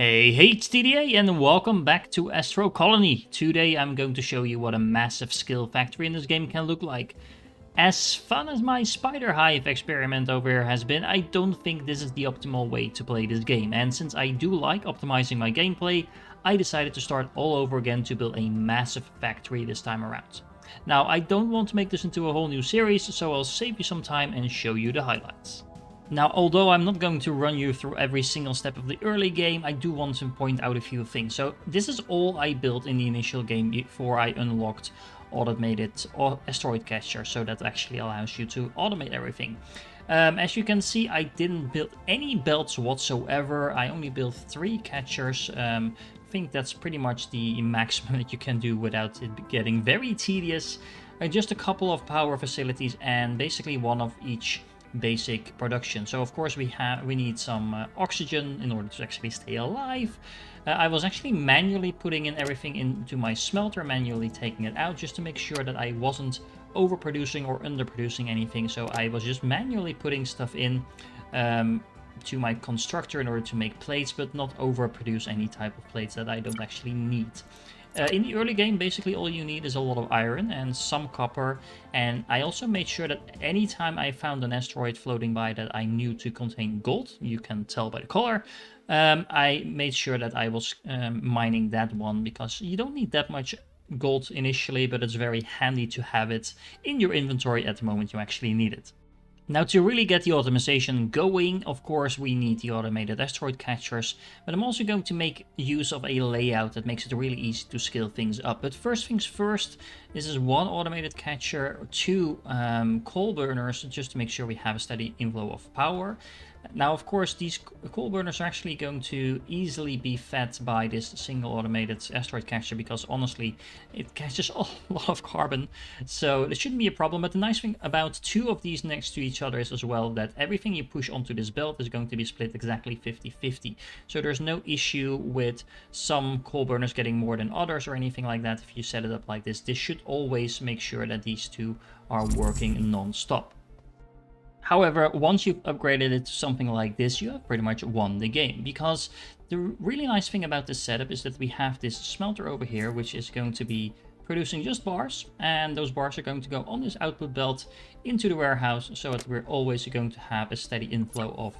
Hey, it's TDA and welcome back to Astro Colony. Today I'm going to show you what a massive skill factory in this game can look like. As fun as my spider hive experiment over here has been, I don't think this is the optimal way to play this game, and since I do like optimizing my gameplay, I decided to start all over again to build a massive factory this time around. Now, I don't want to make this into a whole new series, so I'll save you some time and show you the highlights. Now, although I'm not going to run you through every single step of the early game, I do want to point out a few things. So this is all I built in the initial game before I unlocked automated asteroid catcher, so that actually allows you to automate everything. As you can see, I didn't build any belts whatsoever. I only built 3 catchers. I think that's pretty much the maximum that you can do without it getting very tedious. Just a couple of power facilities and basically one of each basic production. So of course we need some oxygen in order to actually stay alive. I was actually manually putting in everything into my smelter, manually taking it out just to make sure that I wasn't overproducing or underproducing anything. So I was just manually putting stuff in to my constructor in order to make plates, but not overproduce any type of plates that I don't actually need. In the early game, basically all you need is a lot of iron and some copper, and I also made sure that anytime I found an asteroid floating by that I knew to contain gold, you can tell by the color, I made sure that I was mining that one, because you don't need that much gold initially, but it's very handy to have it in your inventory at the moment you actually need it. Now, to really get the optimization going, of course, we need the automated asteroid catchers, but I'm also going to make use of a layout that makes it really easy to scale things up. But first things first, this is 1 automated catcher, 2 coal burners, just to make sure we have a steady inflow of power. Now, of course, these coal burners are actually going to easily be fed by this single automated asteroid catcher, because honestly, it catches a lot of carbon, so it shouldn't be a problem. But the nice thing about 2 of these next to each other is as well that everything you push onto this belt is going to be split exactly 50-50. So there's no issue with some coal burners getting more than others or anything like that. If you set it up like this, this should always make sure that these 2 are working non-stop. However, once you've upgraded it to something like this, you have pretty much won the game, because the really nice thing about this setup is that we have this smelter over here, which is going to be producing just bars, and those bars are going to go on this output belt into the warehouse, so that we're always going to have a steady inflow of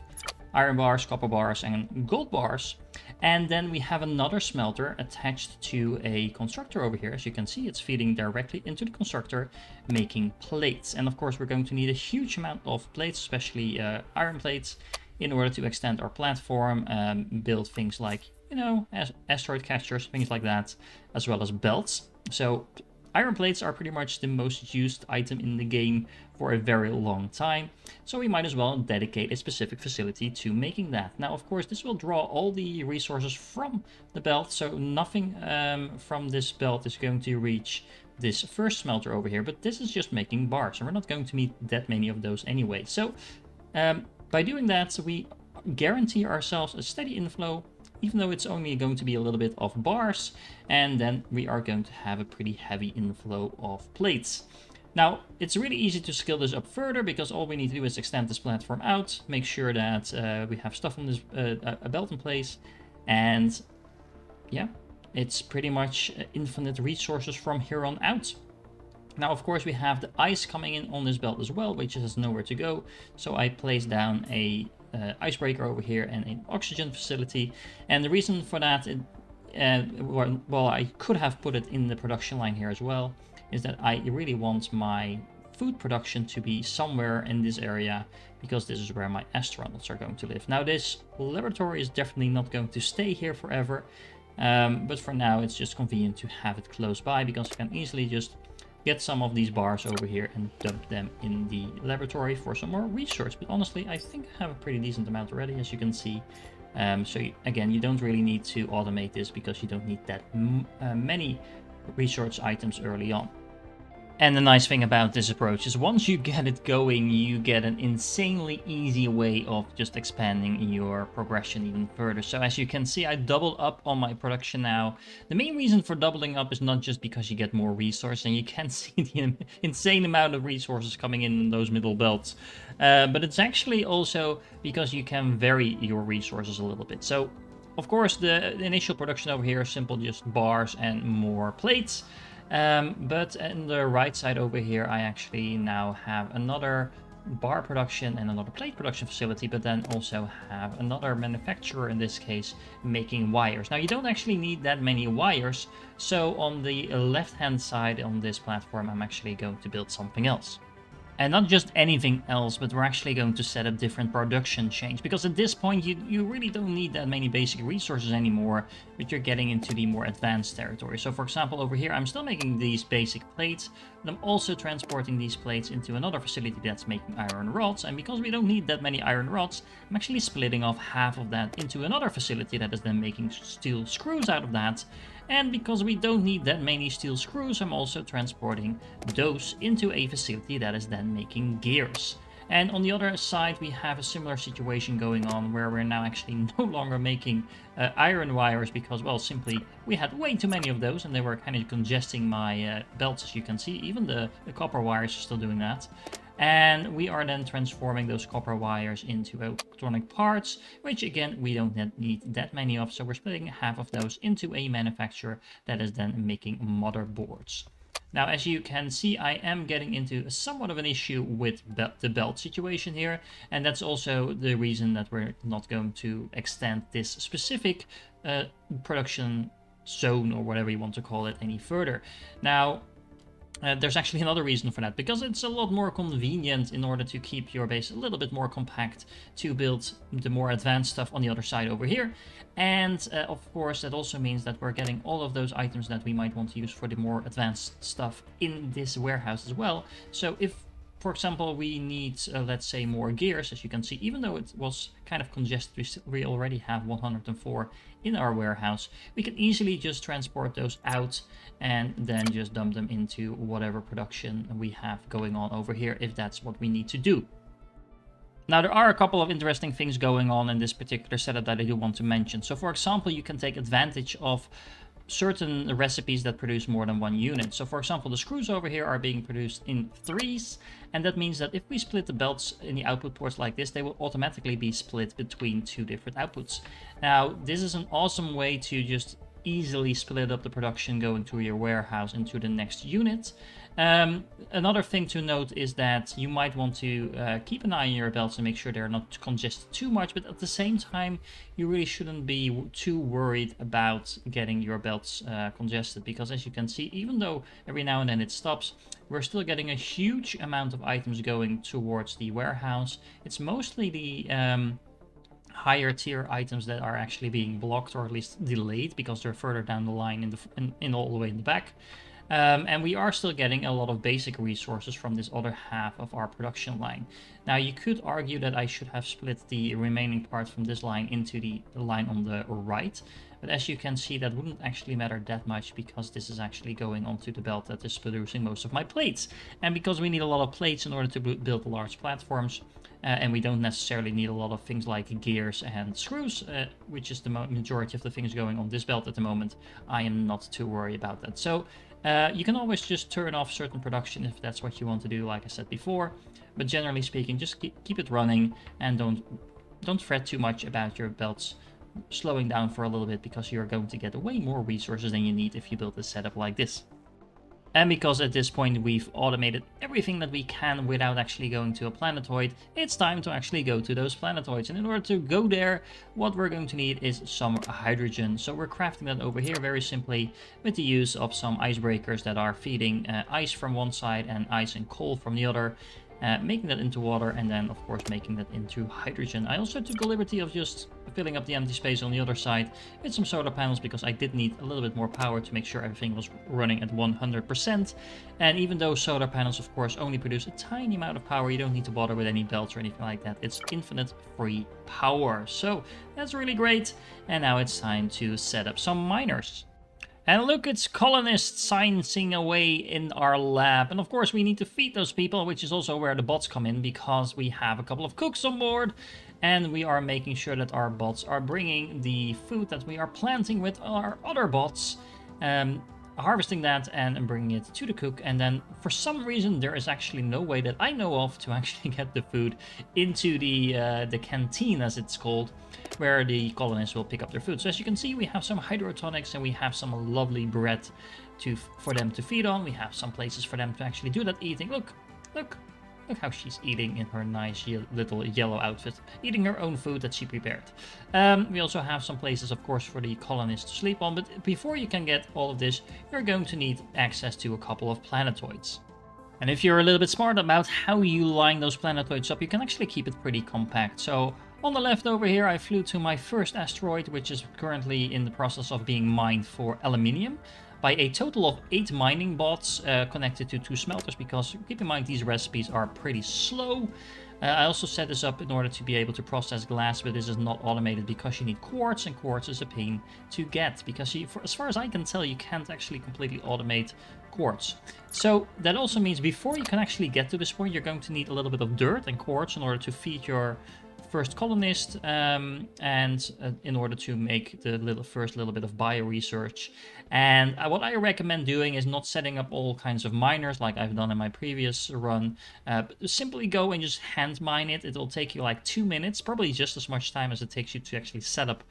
iron bars, copper bars, and gold bars. And then we have another smelter attached to a constructor over here. As you can see, it's feeding directly into the constructor, making plates. And of course, we're going to need a huge amount of plates, especially iron plates, in order to extend our platform, build things like, you know, asteroid catchers, things like that, as well as belts. So iron plates are pretty much the most used item in the game for a very long time, so we might as well dedicate a specific facility to making that. Now, of course, this will draw all the resources from the belt, so nothing from this belt is going to reach this first smelter over here, but this is just making bars, and we're not going to need that many of those anyway. So by doing that, we guarantee ourselves a steady inflow, even though it's only going to be a little bit of bars, and then we are going to have a pretty heavy inflow of plates. Now, it's really easy to scale this up further, because all we need to do is extend this platform out, make sure that we have stuff on this a belt in place, and yeah, it's pretty much infinite resources from here on out. Now, of course, we have the ice coming in on this belt as well, which has nowhere to go, so I placed down a icebreaker over here and an oxygen facility. And the reason for that, well, I could have put it in the production line here as well, is that I really want my food production to be somewhere in this area, because this is where my astronauts are going to live. Now, this laboratory is definitely not going to stay here forever, but for now it's just convenient to have it close by, because I can easily just get some of these bars over here and dump them in the laboratory for some more research. But honestly, I think I have a pretty decent amount already, as you can see. So again, you don't really need to automate this, because you don't need that many research items early on. And the nice thing about this approach is once you get it going, you get an insanely easy way of just expanding your progression even further. So as you can see, I doubled up on my production now. The main reason for doubling up is not just because you get more resources, and you can see the insane amount of resources coming in those middle belts, but it's actually also because you can vary your resources a little bit. So Of course, the initial production over here is simple, just bars and more plates. But on the right side over here, I actually now have another bar production and another plate production facility, but then also have another manufacturer, in this case, making wires. Now, you don't actually need that many wires, so on the left-hand side on this platform, I'm actually going to build something else. And not just anything else, but we're actually going to set up different production chains. Because at this point, you really don't need that many basic resources anymore, but you're getting into the more advanced territory. So for example, over here, I'm still making these basic plates, but I'm also transporting these plates into another facility that's making iron rods. And because we don't need that many iron rods, I'm actually splitting off half of that into another facility that is then making steel screws out of that. And because we don't need that many steel screws, I'm also transporting those into a facility that is then making gears. And on the other side, we have a similar situation going on where we're now actually no longer making iron wires because, well, simply we had way too many of those and they were kind of congesting my belts, as you can see. Even the copper wires are still doing that. And we are then transforming those copper wires into electronic parts, which again, we don't need that many of. So we're splitting half of those into a manufacturer that is then making motherboards. Now, as you can see, I am getting into somewhat of an issue with the belt situation here. And that's also the reason that we're not going to extend this specific production zone, or whatever you want to call it, any further. Now, there's actually another reason for that, because it's a lot more convenient in order to keep your base a little bit more compact to build the more advanced stuff on the other side over here. And of course, that also means that we're getting all of those items that we might want to use for the more advanced stuff in this warehouse as well. So if, for example, we need, let's say, more gears, as you can see, even though it was kind of congested, we already have 104 in our warehouse, we can easily just transport those out and then just dump them into whatever production we have going on over here, if that's what we need to do. Now, there are a couple of interesting things going on in this particular setup that I do want to mention. So, for example, you can take advantage of certain recipes that produce more than one unit. So for example, the screws over here are being produced in threes, and that means that if we split the belts in the output ports like this, they will automatically be split between two different outputs. Now, this is an awesome way to just easily split up the production going to your warehouse into the next unit. Another thing to note is that you might want to keep an eye on your belts and make sure they're not congested too much, but at the same time, you really shouldn't be too worried about getting your belts congested, because as you can see, even though every now and then it stops, we're still getting a huge amount of items going towards the warehouse. It's mostly the higher tier items that are actually being blocked, or at least delayed, because they're further down the line in all the way in the back. And we are still getting a lot of basic resources from this other half of our production line. Now, you could argue that I should have split the remaining parts from this line into the line on the right. But as you can see, that wouldn't actually matter that much, because this is actually going onto the belt that is producing most of my plates. And because we need a lot of plates in order to build large platforms, and we don't necessarily need a lot of things like gears and screws, which is the majority of the things going on this belt at the moment, I am not too worried about that. So you can always just turn off certain production if that's what you want to do, like I said before. But generally speaking, just keep it running, and don't fret too much about your belts slowing down for a little bit, because you're going to get way more resources than you need if you build a setup like this. And because at this point we've automated everything that we can without actually going to a planetoid, it's time to actually go to those planetoids. And in order to go there, what we're going to need is some hydrogen. So we're crafting that over here very simply with the use of some icebreakers that are feeding ice from one side and ice and coal from the other. Making that into water, and then of course making that into hydrogen. I also took the liberty of just filling up the empty space on the other side with some solar panels, because I did need a little bit more power to make sure everything was running at 100%. And even though solar panels of course only produce a tiny amount of power, you don't need to bother with any belts or anything like that. It's infinite free power. So that's really great. And now it's time to set up some miners. And look, it's colonists sciencing away in our lab. And of course, we need to feed those people, which is also where the bots come in, because we have a couple of cooks on board. And we are making sure that our bots are bringing the food that we are planting with our other bots, harvesting that and bringing it to the cook. And then for some reason, there is actually no way that I know of to actually get the food into the canteen, as it's called. where the colonists will pick up their food. So as you can see, we have some hydroponics and we have some lovely bread for them to feed on. We have some places for them to actually do that eating. Look, look. Look how she's eating in her nice little yellow outfit, eating her own food that she prepared. We also have some places, of course, for the colonists to sleep on, but before you can get all of this, you're going to need access to a couple of planetoids. And if you're a little bit smart about how you line those planetoids up, you can actually keep it pretty compact. So on the left over here, I flew to my first asteroid, which is currently in the process of being mined for aluminium, by a total of 8 mining bots connected to 2 smelters, because keep in mind these recipes are pretty slow. I also set this up in order to be able to process glass, but this is not automated because you need quartz, and quartz is a pain to get, because as far as I can tell, you can't actually completely automate quartz. So that also means before you can actually get to this point, you're going to need a little bit of dirt and quartz in order to feed your first colonist, and in order to make the first little bit of bio research. And what I recommend doing is not setting up all kinds of miners like I've done in my previous run. But simply go and just hand mine it. It'll take you like 2 minutes, probably just as much time as it takes you to actually set up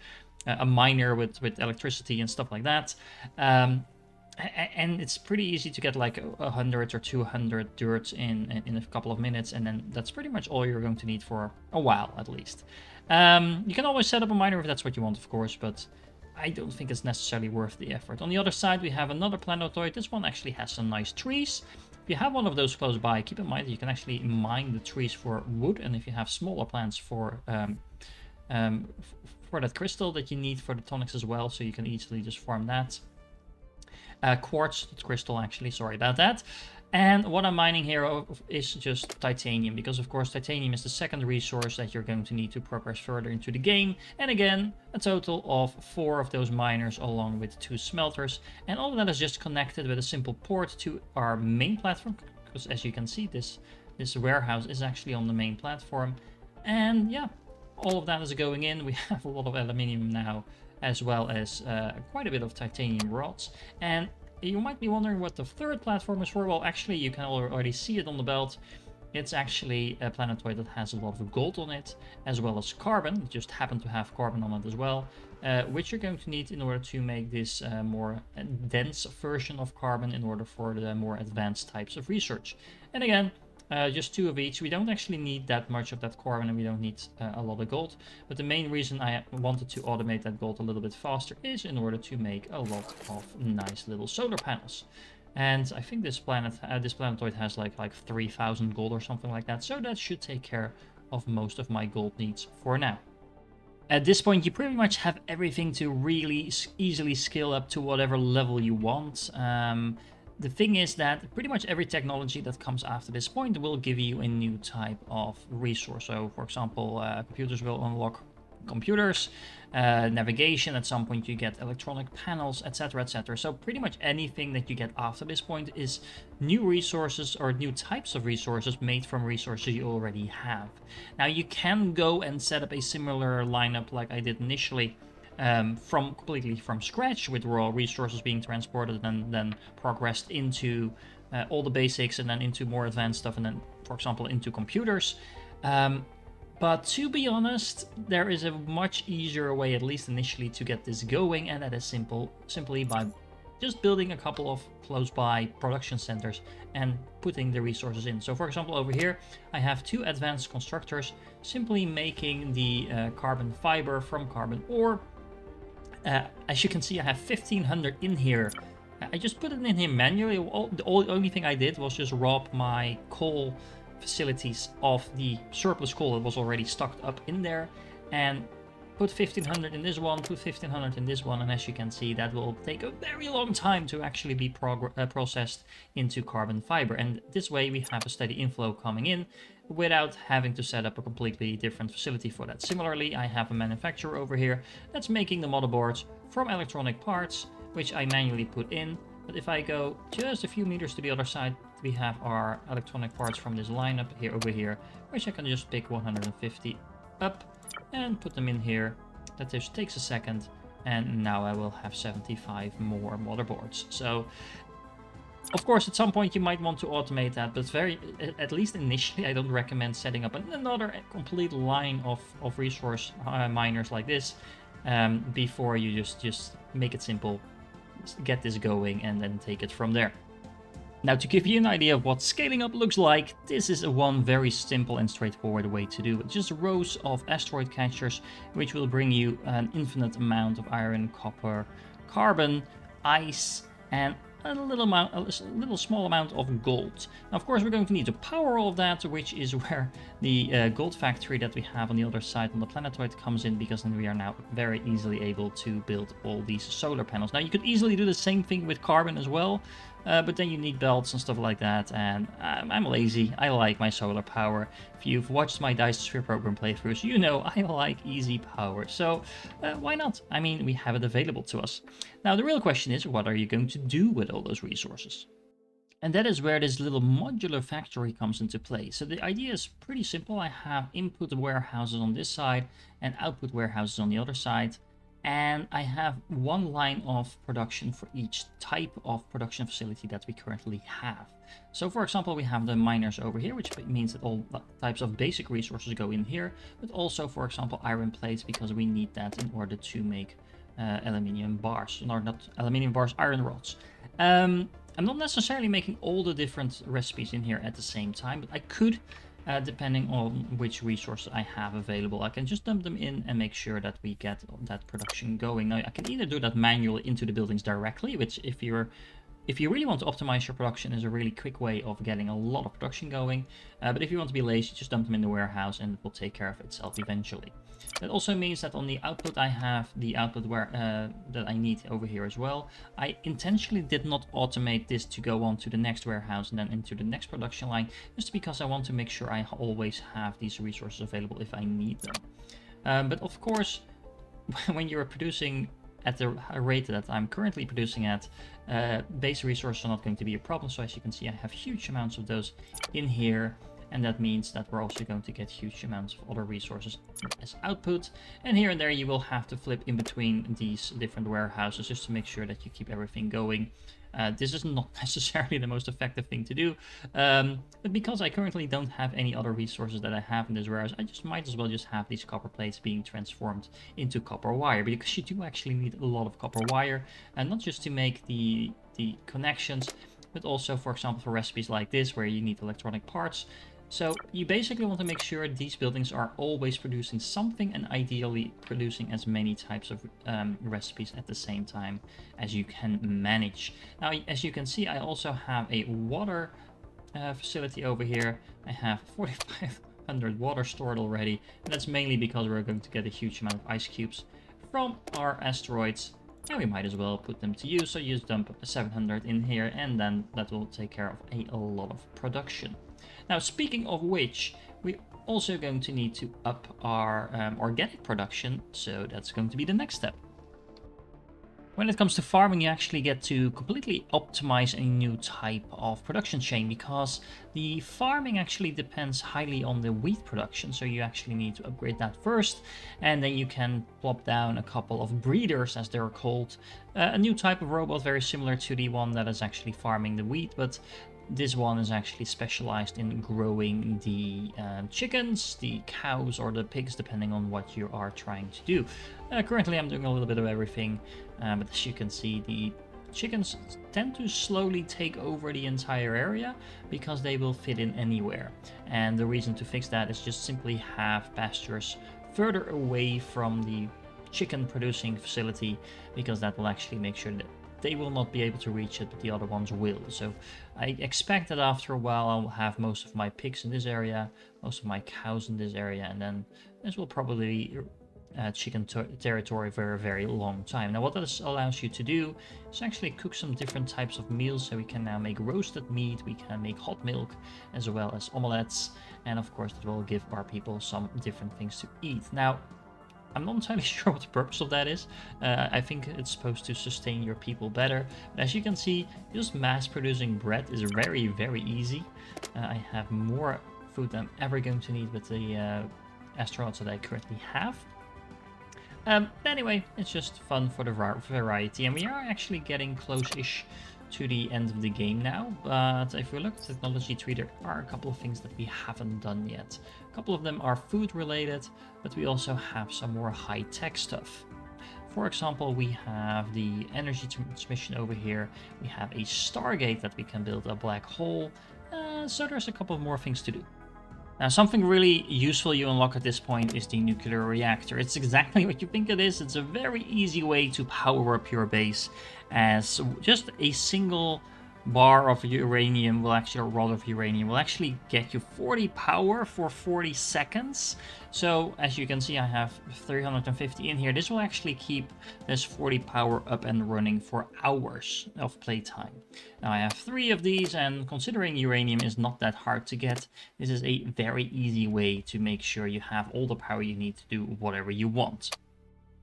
a miner with electricity and stuff like that. And it's pretty easy to get like 100 or 200 dirt in a couple of minutes, and then that's pretty much all you're going to need for a while, at least. You can always set up a miner if that's what you want, of course, but I don't think it's necessarily worth the effort. On the other side, we have another planetoid. This one actually has some nice trees. If you have one of those close by, keep in mind that you can actually mine the trees for wood, and if you have smaller plants for that crystal that you need for the tonics as well, so you can easily just farm that. Quartz crystal, actually, sorry about that. And what I'm mining here is just titanium, because of course titanium is the second resource that you're going to need to progress further into the game. And again, a total of 4 of those miners along with 2 smelters. And all of that is just connected with a simple port to our main platform, because as you can see, this warehouse is actually on the main platform. And yeah, all of that is going in. We have a lot of aluminium now, as well as quite a bit of titanium rods. And you might be wondering what the third platform is for. Well, actually, you can already see it on the belt. It's actually a planetoid that has a lot of gold on it, as well as carbon. It just happened to have carbon on it as well, which you're going to need in order to make this more dense version of carbon in order for the more advanced types of research. And again, just 2 of each. We don't actually need that much of that carbon, and we don't need a lot of gold. But the main reason I wanted to automate that gold a little bit faster is in order to make a lot of nice little solar panels. And I think this planetoid has like 3,000 gold or something like that. So that should take care of most of my gold needs for now. At this point, you pretty much have everything to really easily scale up to whatever level you want. The thing is that pretty much every technology that comes after this point will give you a new type of resource. So, for example, computers will unlock computers, navigation, at some point you get electronic panels, etc, etc. So pretty much anything that you get after this point is new resources or new types of resources made from resources you already have. Now you can go and set up a similar lineup like I did initially, completely from scratch, with raw resources being transported and then progressed into all the basics, and then into more advanced stuff, and then, for example, into computers. But to be honest, there is a much easier way, at least initially, to get this going, and that is simply by just building a couple of close by production centers and putting the resources in. So for example, over here, I have 2 advanced constructors simply making the carbon fiber from carbon ore. As you can see, I have 1,500 in here. I just put it in here manually. The only thing I did was just rob my coal facilities of the surplus coal that was already stocked up in there, and put 1,500 in this one, put 1,500 in this one, and as you can see, that will take a very long time to actually be processed into carbon fiber. And this way we have a steady inflow coming in without having to set up a completely different facility for that. Similarly, I have a manufacturer over here that's making the motherboards from electronic parts, which I manually put in. But if I go just a few meters to the other side, we have our electronic parts from this lineup here over here, which I can just pick 150 up and put them in here. That just takes a second, and now I will have 75 more motherboards. So Of course, at some point you might want to automate that, but at least initially, I don't recommend setting up another complete line of resource miners like this before you just make it simple, get this going, and then take it from there. Now, to give you an idea of what scaling up looks like, this is one very simple and straightforward way to do it. Just rows of asteroid catchers, which will bring you an infinite amount of iron, copper, carbon, ice, and a little small amount of gold. Now, of course, we're going to need to power all of that, which is where the gold factory that we have on the other side on the planetoid comes in, because then we are now very easily able to build all these solar panels. Now, you could easily do the same thing with carbon as well, but then you need belts and stuff like that, and I'm lazy. I like my solar power. If you've watched my Dice Sphere program playthroughs, you know I like easy power, so why not? I mean, we have it available to us. Now, the real question is, what are you going to do with all those resources? And that is where this little modular factory comes into play. So the idea is pretty simple. I have input warehouses on this side and output warehouses on the other side. And I have one line of production for each type of production facility that we currently have. So for example, we have the miners over here, which means that all types of basic resources go in here, but also, for example, iron plates, because we need that in order to make aluminium bars, or not aluminium bars, iron rods. I'm not necessarily making all the different recipes in here at the same time, but I could, depending on which resources I have available. I can just dump them in and make sure that we get that production going. Now, I can either do that manually into the buildings directly, which if you really want to optimize your production, is a really quick way of getting a lot of production going. But if you want to be lazy, just dump them in the warehouse and it will take care of itself eventually. That also means that on the output, I have the output that I need over here as well. I intentionally did not automate this to go on to the next warehouse and then into the next production line, just because I want to make sure I always have these resources available if I need them. But of course, when you're producing at the rate that I'm currently producing at, base resources are not going to be a problem. So as you can see, I have huge amounts of those in here. And that means that we're also going to get huge amounts of other resources as output. And here and there, you will have to flip in between these different warehouses just to make sure that you keep everything going. This is not necessarily the most effective thing to do, but because I currently don't have any other resources that I have in this warehouse, I just might as well just have these copper plates being transformed into copper wire, because you do actually need a lot of copper wire, and not just to make the connections, but also, for example, for recipes like this where you need electronic parts. So you basically want to make sure these buildings are always producing something, and ideally producing as many types of recipes at the same time as you can manage. Now, as you can see, I also have a water facility over here. I have 4,500 water stored already, and that's mainly because we're going to get a huge amount of ice cubes from our asteroids. And we might as well put them to use, so you just dump 700 in here, and then that will take care of a lot of production. Now, speaking of which, we're also going to need to up our organic production, so that's going to be the next step. When it comes to farming, you actually get to completely optimize a new type of production chain, because the farming actually depends highly on the wheat production, so you actually need to upgrade that first, and then you can plop down a couple of breeders, as they're called, a new type of robot very similar to the one that is actually farming the wheat, but this one is actually specialized in growing the chickens, the cows, or the pigs, depending on what you are trying to do. Currently, I'm doing a little bit of everything, but as you can see, the chickens tend to slowly take over the entire area because they will fit in anywhere. And the reason to fix that is just simply have pastures further away from the chicken producing facility, because that will actually make sure that they will not be able to reach it, but the other ones will. So I expect that after a while I'll have most of my pigs in this area, most of my cows in this area, and then this will probably be chicken territory for a very long time. Now, what this allows you to do is actually cook some different types of meals. So we can now make roasted meat, we can make hot milk, as well as omelettes, and of course that will give our people some different things to eat. Now, I'm not entirely sure what the purpose of that is. I think it's supposed to sustain your people better. But as you can see, just mass producing bread is very, very easy. I have more food than I'm ever going to need with the astronauts that I currently have. But anyway, it's just fun for the variety, and we are actually getting close-ish to the end of the game now, but if we look at technology tree, there are a couple of things that we haven't done yet. A couple of them are food related, but we also have some more high-tech stuff. For example, we have the energy transmission over here, we have a Stargate that we can build, a black hole, so there's a couple of more things to do. Now, something really useful you unlock at this point is the nuclear reactor. It's exactly what you think it is. It's a very easy way to power up your base, as just a single bar of uranium will actually, or rod of uranium will actually get you 40 power for 40 seconds. So as you can see, I have 350 in here. This will actually keep this 40 power up and running for hours of playtime. Now I have 3 of these, and considering uranium is not that hard to get, this is a very easy way to make sure you have all the power you need to do whatever you want.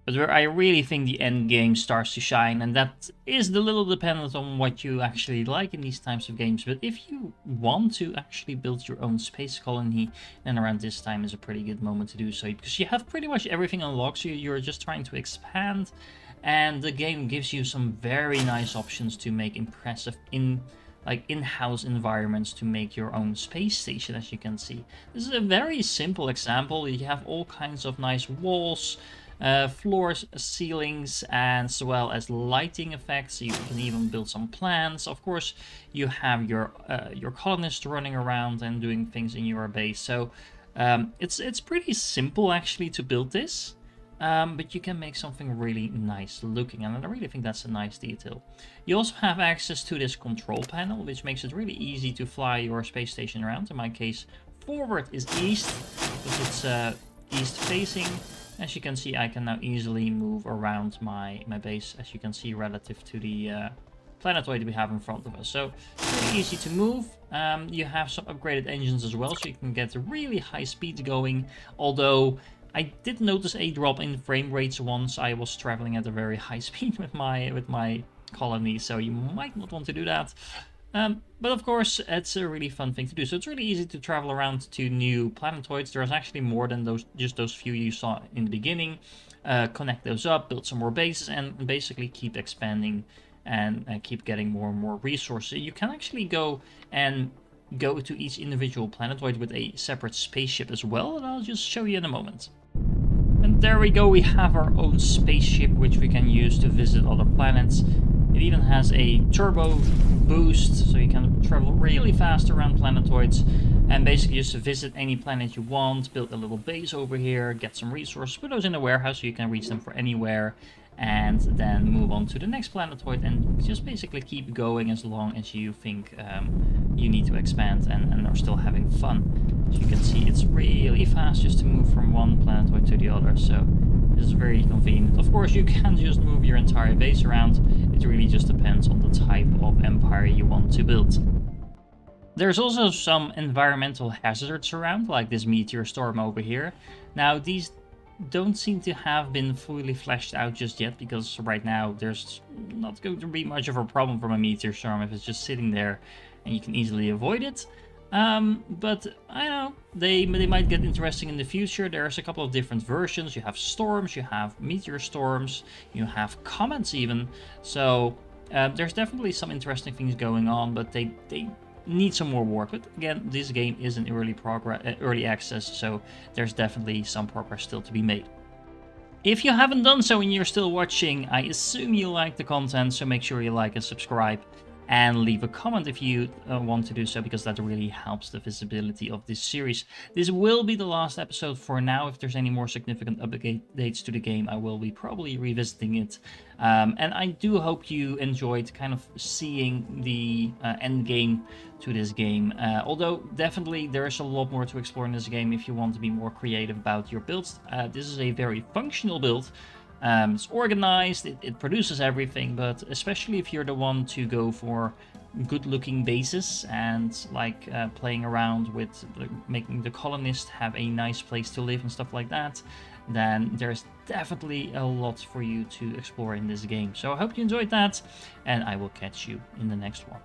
But where I really think the end game starts to shine, and that is a little dependent on what you actually like in these types of games, but if you want to actually build your own space colony, then around this time is a pretty good moment to do so, because you have pretty much everything unlocked, so you're just trying to expand, and the game gives you some very nice options to make impressive in-house environments to make your own space station, as you can see. This is a very simple example. You have all kinds of nice walls, floors, ceilings, as well as lighting effects. You can even build some plants. Of course, you have your colonists running around and doing things in your base. So it's pretty simple actually to build this, but you can make something really nice looking, and I really think that's a nice detail. You also have access to this control panel, which makes it really easy to fly your space station around. In my case, forward is east, because it's east facing. As you can see, I can now easily move around my base, as you can see, relative to the planetoid we have in front of us. So it's really easy to move. You have some upgraded engines as well, so you can get really high speed going. Although I did notice a drop in frame rates once I was traveling at a very high speed with my colony, so you might not want to do that. But of course, it's a really fun thing to do. So it's really easy to travel around to new planetoids. There's actually more than just those few you saw in the beginning. Connect those up, build some more bases, and basically keep expanding and keep getting more and more resources. You can actually go to each individual planetoid with a separate spaceship as well, and I'll just show you in a moment. And there we go, we have our own spaceship, which we can use to visit other planets. It even has a turbo boost, so you can travel really fast around planetoids and basically just visit any planet you want, build a little base over here, get some resources, put those in a warehouse so you can reach them from anywhere, and then move on to the next planetoid and just basically keep going as long as you think you need to expand and are still having fun. As you can see, it's really fast just to move from one planetoid to the other, so this is very convenient. Of course, you can just move your entire base around. It really just depends on the type of empire you want to build. There's also some environmental hazards around, like this meteor storm over here. Now, these don't seem to have been fully fleshed out just yet, because right now there's not going to be much of a problem from a meteor storm if it's just sitting there and you can easily avoid it. But I don't know, they might get interesting in the future. There's a couple of different versions. You have storms, you have meteor storms, you have comets even. So there's definitely some interesting things going on, but they need some more work. But again, this game is in early access, so there's definitely some progress still to be made. If you haven't done so and you're still watching, I assume you like the content, so make sure you like and subscribe. And leave a comment if you want to do so, because that really helps the visibility of this series. This will be the last episode for now. If there's any more significant updates to the game, I will be probably revisiting it. And I do hope you enjoyed kind of seeing the end game to this game. Although definitely there is a lot more to explore in this game if you want to be more creative about your builds. This is a very functional build. It's organized, it produces everything, but especially if you're the one to go for good-looking bases and like playing around with making the colonist have a nice place to live and stuff like that, then there's definitely a lot for you to explore in this game. So I hope you enjoyed that, and I will catch you in the next one.